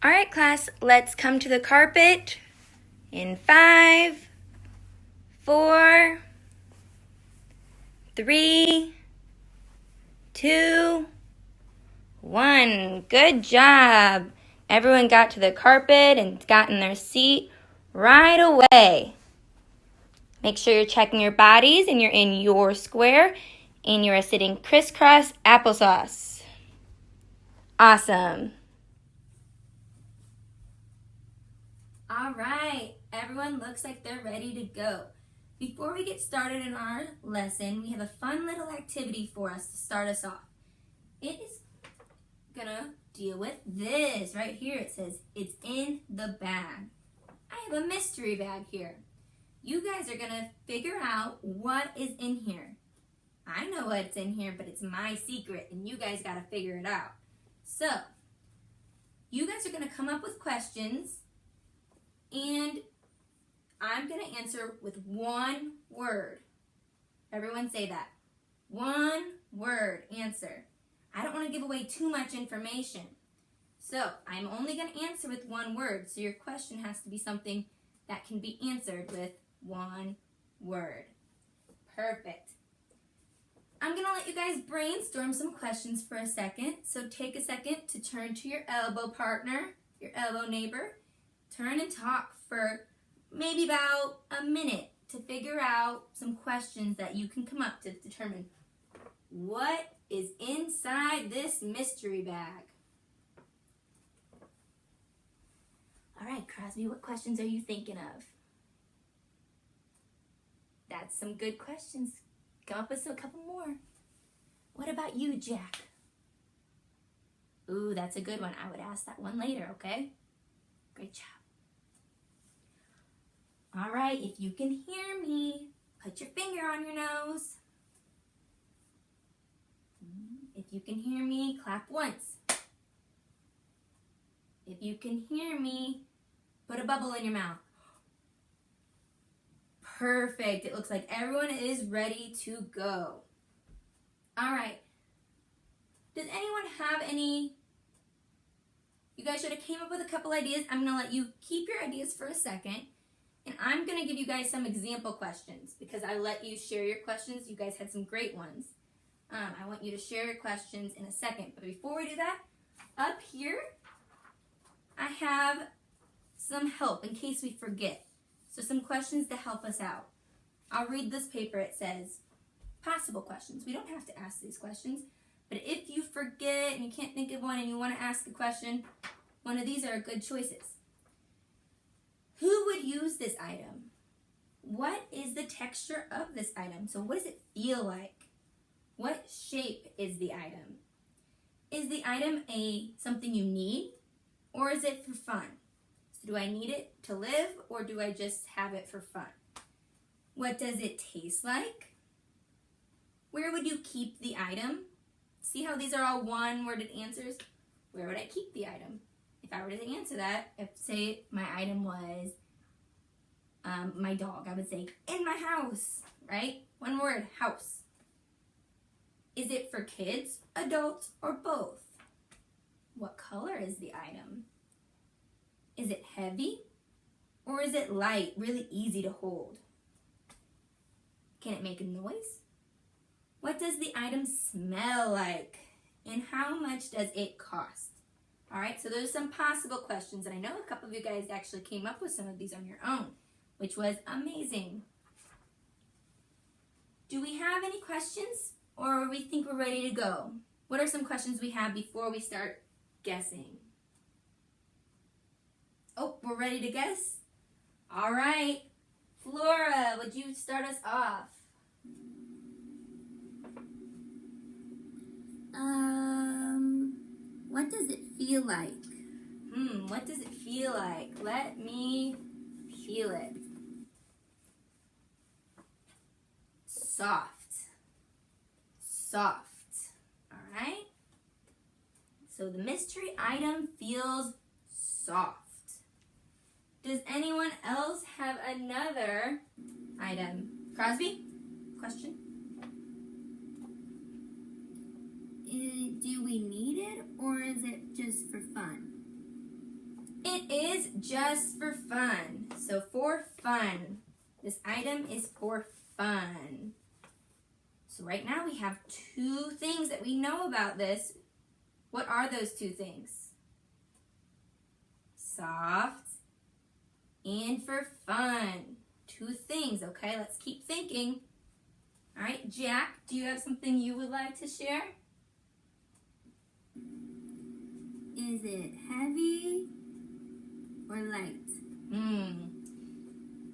All right, class, let's come to the carpet in 5, 4, 3, 2, 1. Good job. Everyone got to the carpet and got in their seat right away. Make sure you're checking your bodies and you're in your square and you're sitting crisscross applesauce. Awesome. All right, everyone looks like they're ready to go. Before we get started in our lesson, we have a fun little activity for us to start us off. It is gonna deal with this right here. It says it's in the bag. I have a mystery bag here. You guys are gonna figure out what is in here. I know what's in here, but it's my secret and you guys gotta figure it out. So, you guys are gonna come up with questions and I'm going to answer with one word. Everyone say that. One word answer. I don't want to give away too much information. So I'm only going to answer with one word. So your question has to be something that can be answered with one word. Perfect. I'm going to let you guys brainstorm some questions for a second. So take a second to turn to your elbow partner, your elbow neighbor. Turn and talk for maybe about a minute to figure out some questions that you can come up to determine what is inside this mystery bag. All right, Crosby, what questions are you thinking of? That's some good questions. Come up with a couple more. What about you, Jack? Ooh, that's a good one. I would ask that one later, okay? Great job. All right, if you can hear me, put your finger on your nose. If you can hear me, clap once. If you can hear me, put a bubble in your mouth. Perfect. It looks like everyone is ready to go. All right. Does anyone have any? You guys should have came up with a couple ideas. I'm going to let you keep your ideas for a second. And I'm going to give you guys some example questions because I let you share your questions. You guys had some great ones. I want you to share your questions in a second. But before we do that, up here, I have some help in case we forget. So some questions to help us out. I'll read this paper. It says, possible questions. We don't have to ask these questions. But if you forget and you can't think of one and you want to ask a question, one of these are good choices. Who would use this item? What is the texture of this item? So what does it feel like? What shape is the item? Is the item something you need or is it for fun? So do I need it to live or do I just have it for fun? What does it taste like? Where would you keep the item? See how these are all one-worded answers? Where would I keep the item? If I were to answer that, if say my item was my dog, I would say in my house, right? One word, house. Is it for kids, adults, or both? What color is the item? Is it heavy or is it light, really easy to hold? Can it make a noise? What does the item smell like? And how much does it cost? All right, so there's some possible questions, and I know a couple of you guys actually came up with some of these on your own, which was amazing. Do we have any questions, or we think we're ready to go? What are some questions we have before we start guessing? Oh, we're ready to guess? All right, Flora, would you start us off? What does it feel like? What does it feel like? Let me feel it. Soft. Soft. All right? So the mystery item feels soft. Does anyone else have another item? Crosby? Question? Do we need it or is it just for fun? is just for fun. So for fun. This item is for fun. So right now we have two things that we know about this. What are those two things? Soft and for fun. Two things, okay? Let's keep thinking. All right, Jack, do you have something you would like to share? Is it heavy or light?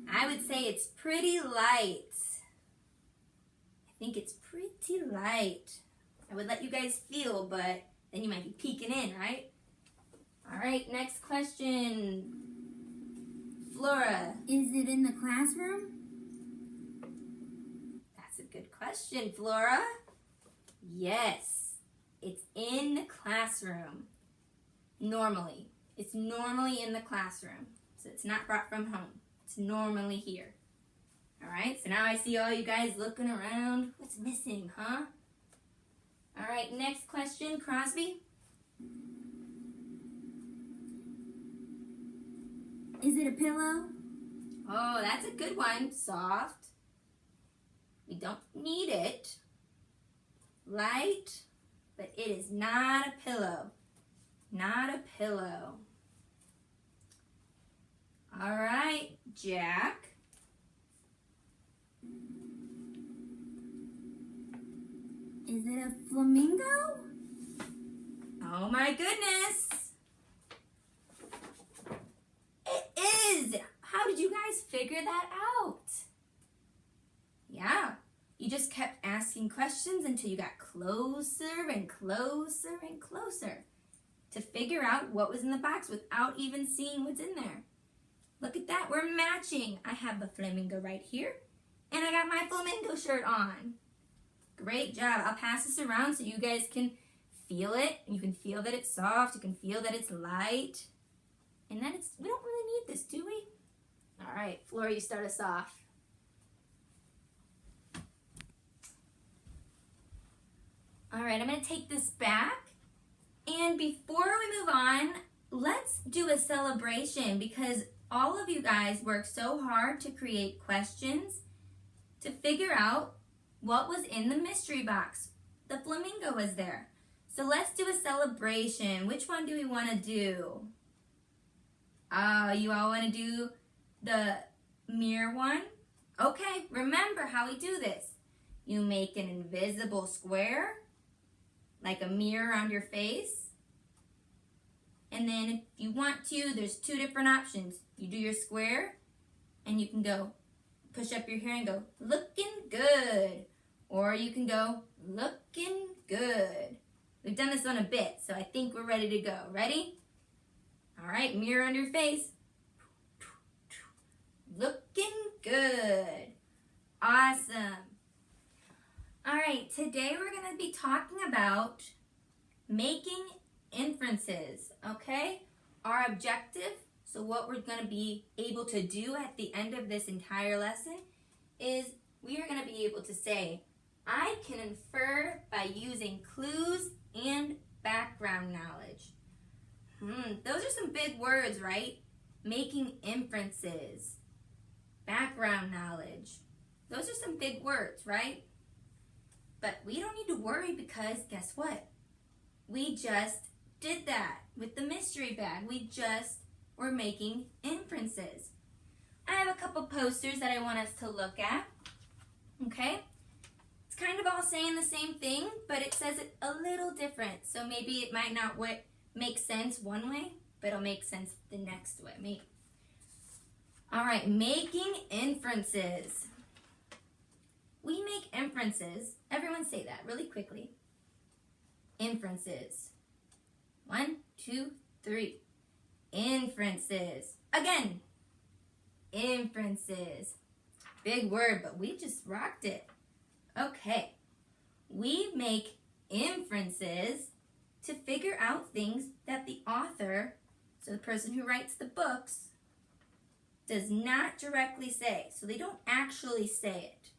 I would say it's pretty light. I think it's pretty light. I would let you guys feel, but then you might be peeking in, right? All right, next question. Flora. Is it in the classroom? That's a good question, Flora. Yes, it's in the classroom. Normally. It's normally in the classroom. So it's not brought from home. It's normally here. All right, so now I see all you guys looking around. What's missing, huh? All right, next question, Crosby. Is it a pillow? Oh, that's a good one. Soft. We don't need it. Light, but it is not a pillow. Not a pillow. All right, Jack. Is it a flamingo? Oh my goodness. It is. How did you guys figure that out? Yeah, you just kept asking questions until you got closer and closer and closer to figure out what was in the box without even seeing what's in there. Look at that, we're matching. I have the flamingo right here, and I got my flamingo shirt on. Great job. I'll pass this around so you guys can feel it. You can feel that it's soft. You can feel that it's light. And then we don't really need this, do we? All right, Flora, you start us off. All right, I'm going to take this back. And before we move on, let's do a celebration because all of you guys worked so hard to create questions to figure out what was in the mystery box. The flamingo was there. So let's do a celebration. Which one do we want to do? You all want to do the mirror one? Okay, remember how we do this. You make an invisible square, like a mirror on your face. And then if you want to, there's two different options. You do your square, and you can go push up your hair and go, looking good. Or you can go, looking good. We've done this one a bit, so I think we're ready to go. Ready? All right, mirror on your face. Looking good. Awesome. All right, today we're going to be talking about making inferences, okay? Our objective, so what we're going to be able to do at the end of this entire lesson is we are going to be able to say, I can infer by using clues and background knowledge. Those are some big words, right? Making inferences, background knowledge. Those are some big words, right? But we don't need to worry because guess what? We just did that with the mystery bag. We just were making inferences. I have a couple posters that I want us to look at, okay? It's kind of all saying the same thing, but it says it a little different. So maybe it might not make sense one way, but it'll make sense the next way. All right, making inferences. We make inferences. Everyone say that really quickly. Inferences. 1, 2, 3. Inferences. Again. Inferences. Big word, but we just rocked it. Okay. We make inferences to figure out things that the author, so the person who writes the books, does not directly say. So they don't actually say it.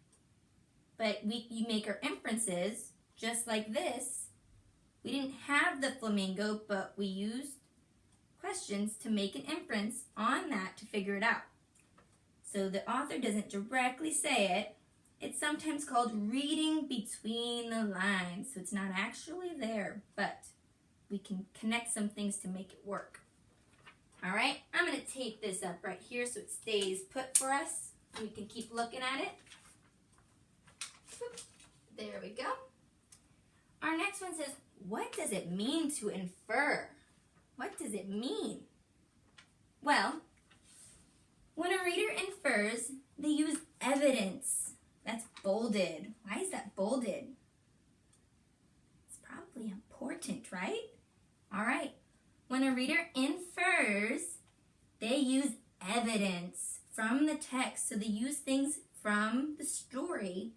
But you make our inferences just like this. We didn't have the flamingo, but we used questions to make an inference on that to figure it out. So the author doesn't directly say it. It's sometimes called reading between the lines. So it's not actually there, but we can connect some things to make it work. All right, I'm going to tape this up right here so it stays put for us. We can keep looking at it. There we go. Our next one says, what does it mean to infer? What does it mean? Well, when a reader infers, they use evidence. That's bolded. Why is that bolded? It's probably important, right? All right. When a reader infers, they use evidence from the text. So they use things from the story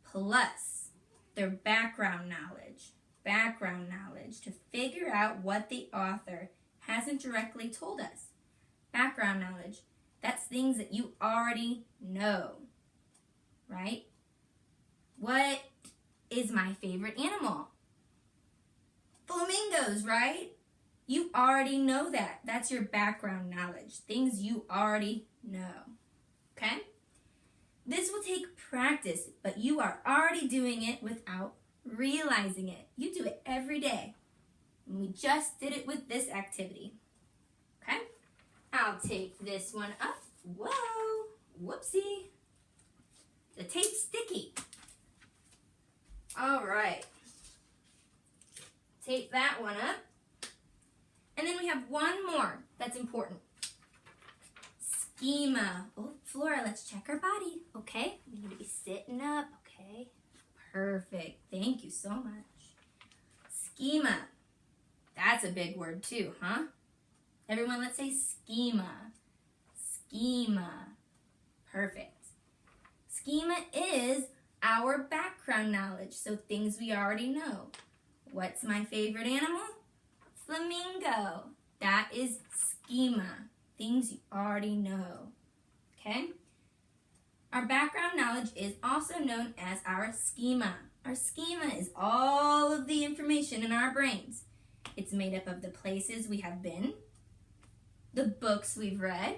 plus their background knowledge to figure out what the author hasn't directly told us. Background knowledge, that's things that you already know, right? What is my favorite animal? Flamingos, right? You already know that. That's your background knowledge, things you already know, okay? This will take practice, but you are already doing it without realizing it. You do it every day. And we just did it with this activity. Okay? I'll take this one up. Whoa! Whoopsie. The tape's sticky. All right. Tape that one up. And then we have one more that's important. Schema. Oh, Flora, let's check our body. Okay, we need to be sitting up. Okay, perfect. Thank you so much. Schema. That's a big word too, huh? Everyone, let's say schema. Schema. Perfect. Schema is our background knowledge, so things we already know. What's my favorite animal? Flamingo. That is schema. Things you already know, okay? Our background knowledge is also known as our schema. Our schema is all of the information in our brains. It's made up of the places we have been, the books we've read,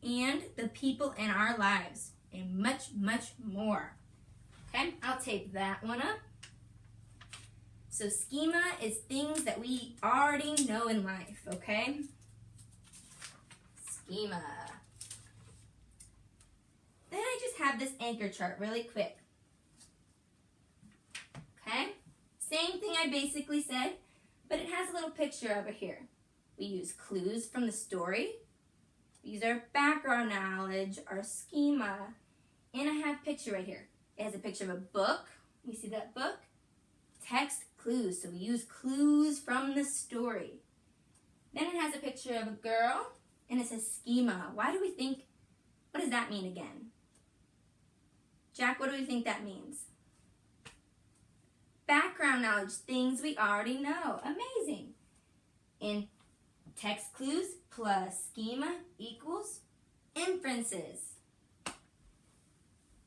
and the people in our lives, and much, much more. Okay, I'll tape that one up. So schema is things that we already know in life, okay? Schema. Then I just have this anchor chart really quick. Okay? Same thing I basically said, but it has a little picture over here. We use clues from the story. We use our background knowledge, our schema, and I have a picture right here. It has a picture of a book. You see that book? Text clues. So we use clues from the story. Then it has a picture of a girl. And it says schema. Why do we think, what does that mean again? Jack, what do we think that means? Background knowledge, things we already know. Amazing. And text clues plus schema equals inferences.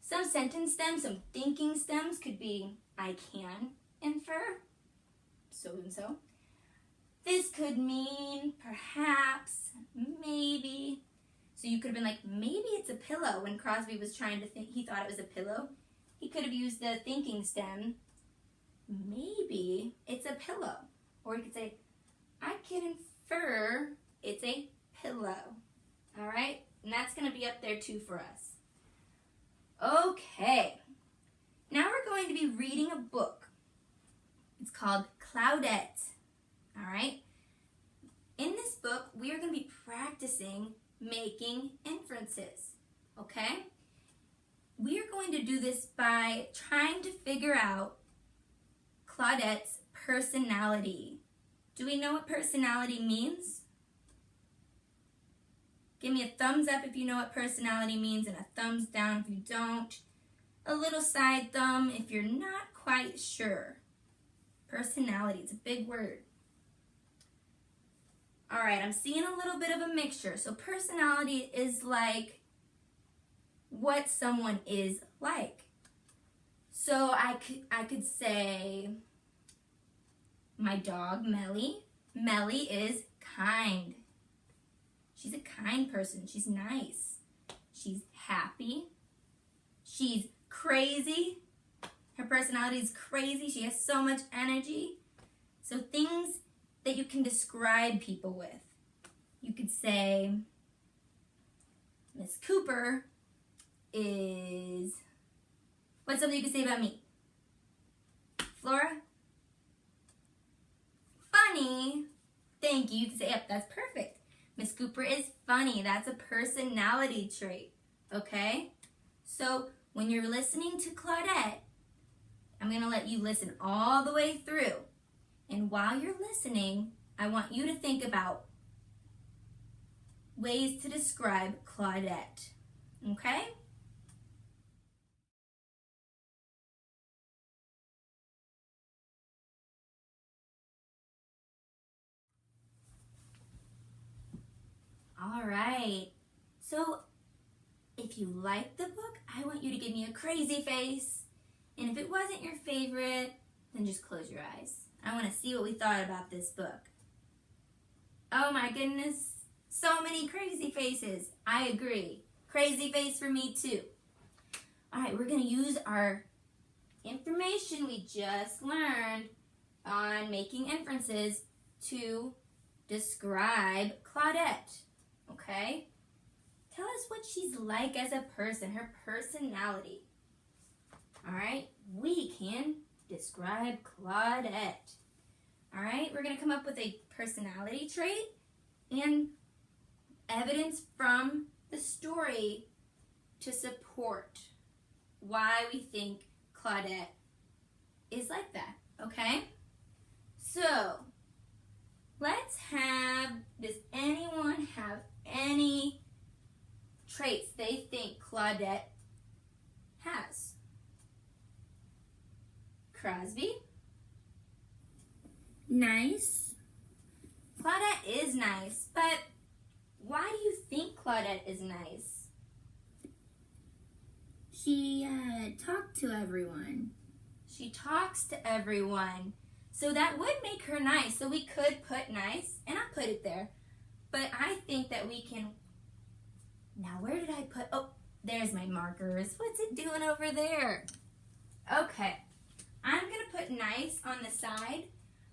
Some sentence stems, some thinking stems could be, I can infer, so and so. This could mean perhaps, maybe. So you could have been like, maybe it's a pillow. When Crosby was trying to think, he thought it was a pillow. He could have used the thinking stem. Maybe it's a pillow. Or you could say, I can infer it's a pillow. All right? And that's going to be up there too for us. Okay. Now we're going to be reading a book. It's called Claudette. All right? In this book, we are going to be practicing making inferences. Okay? We are going to do this by trying to figure out Claudette's personality. Do we know what personality means? Give me a thumbs up if you know what personality means and a thumbs down if you don't. A little side thumb if you're not quite sure. Personality, it's a big word. All right, I'm seeing a little bit of a mixture. So personality is like what someone is like. So I could say my dog, Melly, Melly is kind. She's a kind person. She's nice. She's happy. She's crazy. Her personality is crazy. She has so much energy. So things that you can describe people with. You could say, Miss Cooper is... What's something you could say about me? Flora? Funny. Thank you. You can say, yep, that's perfect. Miss Cooper is funny. That's a personality trait. Okay? So when you're listening to Claudette, I'm going to let you listen all the way through. And while you're listening, I want you to think about ways to describe Claudette. Okay? All right. So if you like the book, I want you to give me a crazy face. And if it wasn't your favorite, then just close your eyes. I want to see what we thought about this book. Oh my goodness. So many crazy faces. I agree. Crazy face for me too. All right, we're going to use our information we just learned on making inferences to describe Claudette. Okay? Tell us what she's like as a person, her personality. All right? We can describe Claudette. All right? We're going to come up with a personality trait and evidence from the story to support why we think Claudette is like that. Okay? So, does anyone have any traits they think Claudette has? Crosby? Nice. Claudette is nice, but why do you think Claudette is nice? She talked to everyone. She talks to everyone. So that would make her nice. So we could put nice, and I'll put it there. But I think that we can... Now, where did I put... Oh, there's my markers. What's it doing over there? Okay. I'm going to put nice on the side,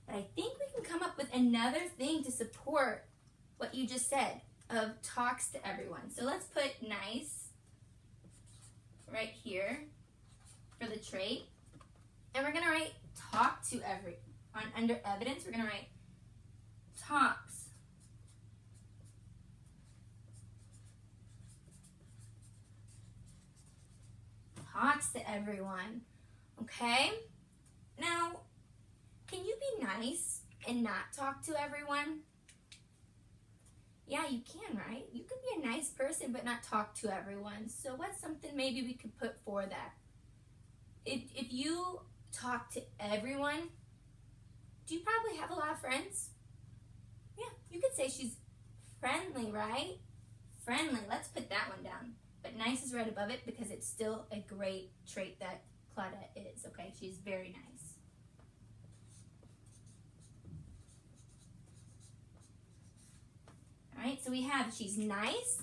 but I think we can come up with another thing to support what you just said of talks to everyone. So let's put nice right here for the trait. And we're going to write talk to everyone. Under evidence, we're going to write talks. Talks to everyone. Okay? Now, can you be nice and not talk to everyone? Yeah, you can, right? You can be a nice person but not talk to everyone. So what's something maybe we could put for that? If you talk to everyone, do you probably have a lot of friends? Yeah, you could say she's friendly, right? Friendly, let's put that one down. But nice is right above it because it's still a great trait that Claudette is, okay? She's very nice. All right, so we have she's nice,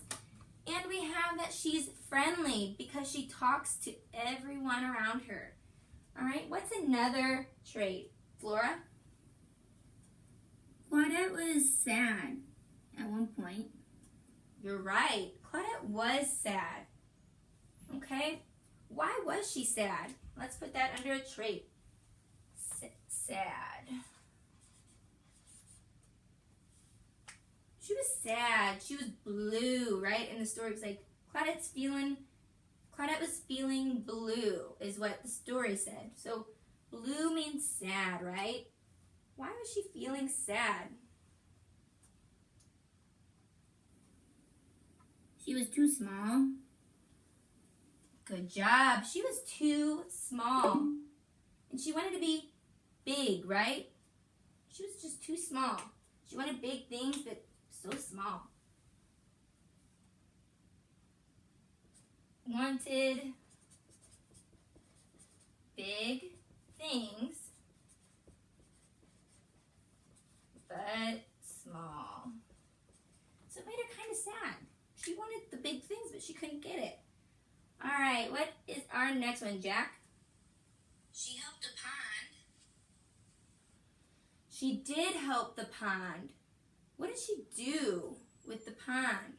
and we have that she's friendly because she talks to everyone around her. All right, what's another trait? Flora? Claudette was sad at one point. You're right. Claudette was sad. Okay, why was she sad? Let's put that under a trait. Sad. She was sad. She was blue, right? And the story was like, Claudette was feeling blue, is what the story said. So blue means sad, right? Why was she feeling sad? She was too small. Good job. She was too small. And she wanted to be big, right? She was just too small. She wanted big things, but so small. Wanted big things, but but she couldn't get it. All right, what is our next one, Jack? She helped the pond. She did help the pond. What did she do with the pond?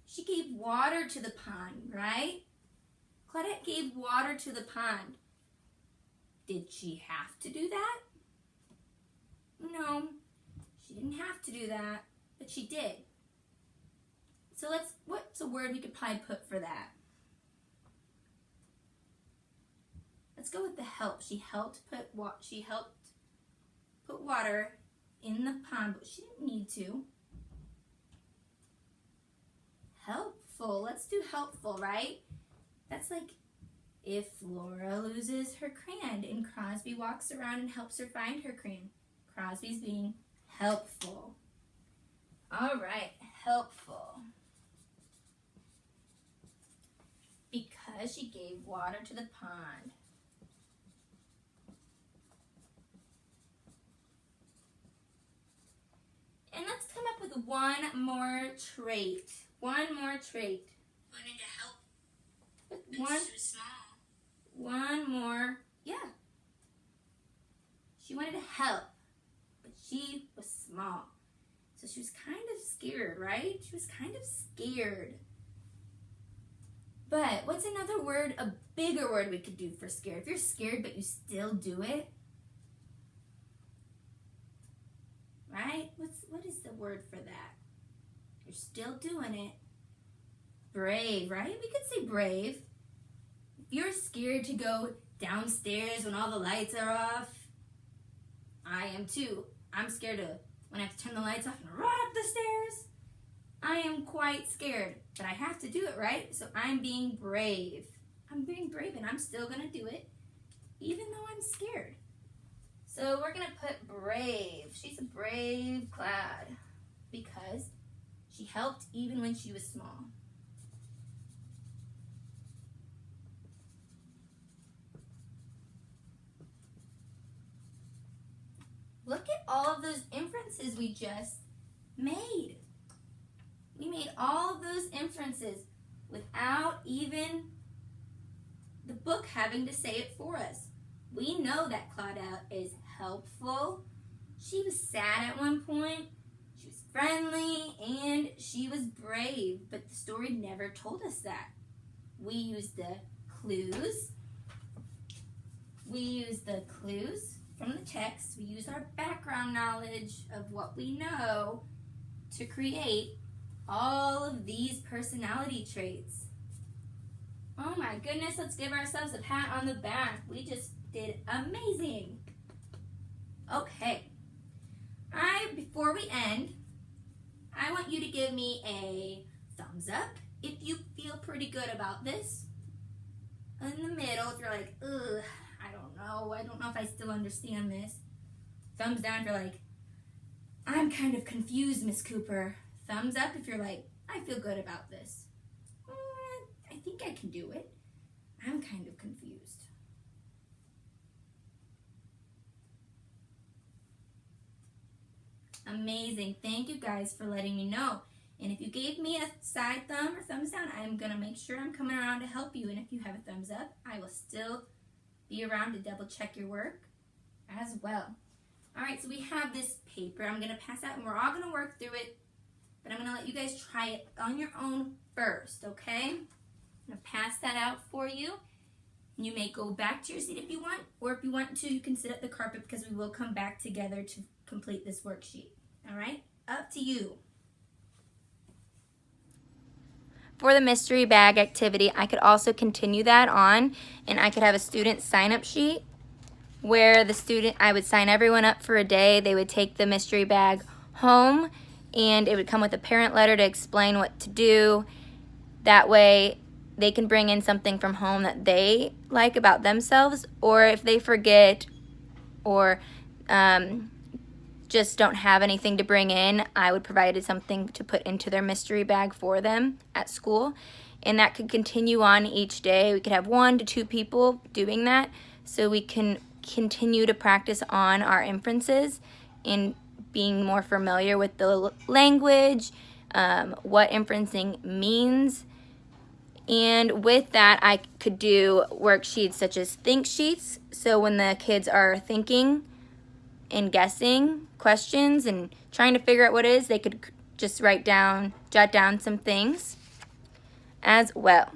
She gave water to the pond, right? Claudette gave water to the pond. Did she have to do that? No, she didn't have to do that, but she did. So what's a word we could probably put for that? Let's go with the help. She helped put water in the pond, but she didn't need to. Helpful. Let's do helpful, right? That's like if Laura loses her crayon and Crosby walks around and helps her find her crayon. Crosby's being helpful. All right, helpful. Because she gave water to the pond. And let's come up with one more trait. One more trait. Wanted to help. But She was small. one more. Yeah. She wanted to help, but she was small. So she was kind of scared, right? She was kind of scared. But what's another word, a bigger word we could do for scared? If you're scared but you still do it, right? What is the word for that? You're still doing it. Brave, right? We could say brave. If you're scared to go downstairs when all the lights are off, I am too. I'm scared when I have to turn the lights off and run up the stairs. I am quite scared, but I have to do it, right? So I'm being brave. I'm being brave and I'm still gonna do it, even though I'm scared. So we're gonna put brave. She's a brave Cloud because she helped even when she was small. Look at all of those inferences we just made. We made all of those inferences without even the book having to say it for us. We know that Claudette is helpful. She was sad at one point. She was friendly and she was brave, but the story never told us that. We used the clues. From the text. We use our background knowledge of what we know to create all of these personality traits. Oh my goodness, let's give ourselves a pat on the back. We just did amazing. Okay. Before we end, I want you to give me a thumbs up if you feel pretty good about this. In the middle, if you're like, ugh, I don't know if I still understand this. Thumbs down if you're like, I'm kind of confused, Miss Cooper. Thumbs up if you're like, I feel good about this. I think I can do it. I'm kind of confused. Amazing. Thank you guys for letting me know. And if you gave me a side thumb or thumbs down, I'm going to make sure I'm coming around to help you. And if you have a thumbs up, I will still be around to double check your work as well. All right, so we have this paper I'm going to pass out, and we're all going to work through it. But I'm going to let you guys try it on your own first, okay? I'm going to pass that out for you. You may go back to your seat if you want, or if you want to, you can sit at the carpet because we will come back together to complete this worksheet. All right? Up to you. For the mystery bag activity, I could also continue that on, and I could have a student sign-up sheet where I would sign everyone up for a day. They would take the mystery bag home, and it would come with a parent letter to explain what to do. That way, they can bring in something from home that they like about themselves, or if they forget or just don't have anything to bring in, I would provide something to put into their mystery bag for them at school. And that could continue on each day. We could have 1 to 2 people doing that so we can continue to practice on our inferences and being more familiar with the language, what inferencing means. And with that, I could do worksheets such as think sheets. So when the kids are thinking and guessing questions and trying to figure out what it is, they could just jot down some things as well.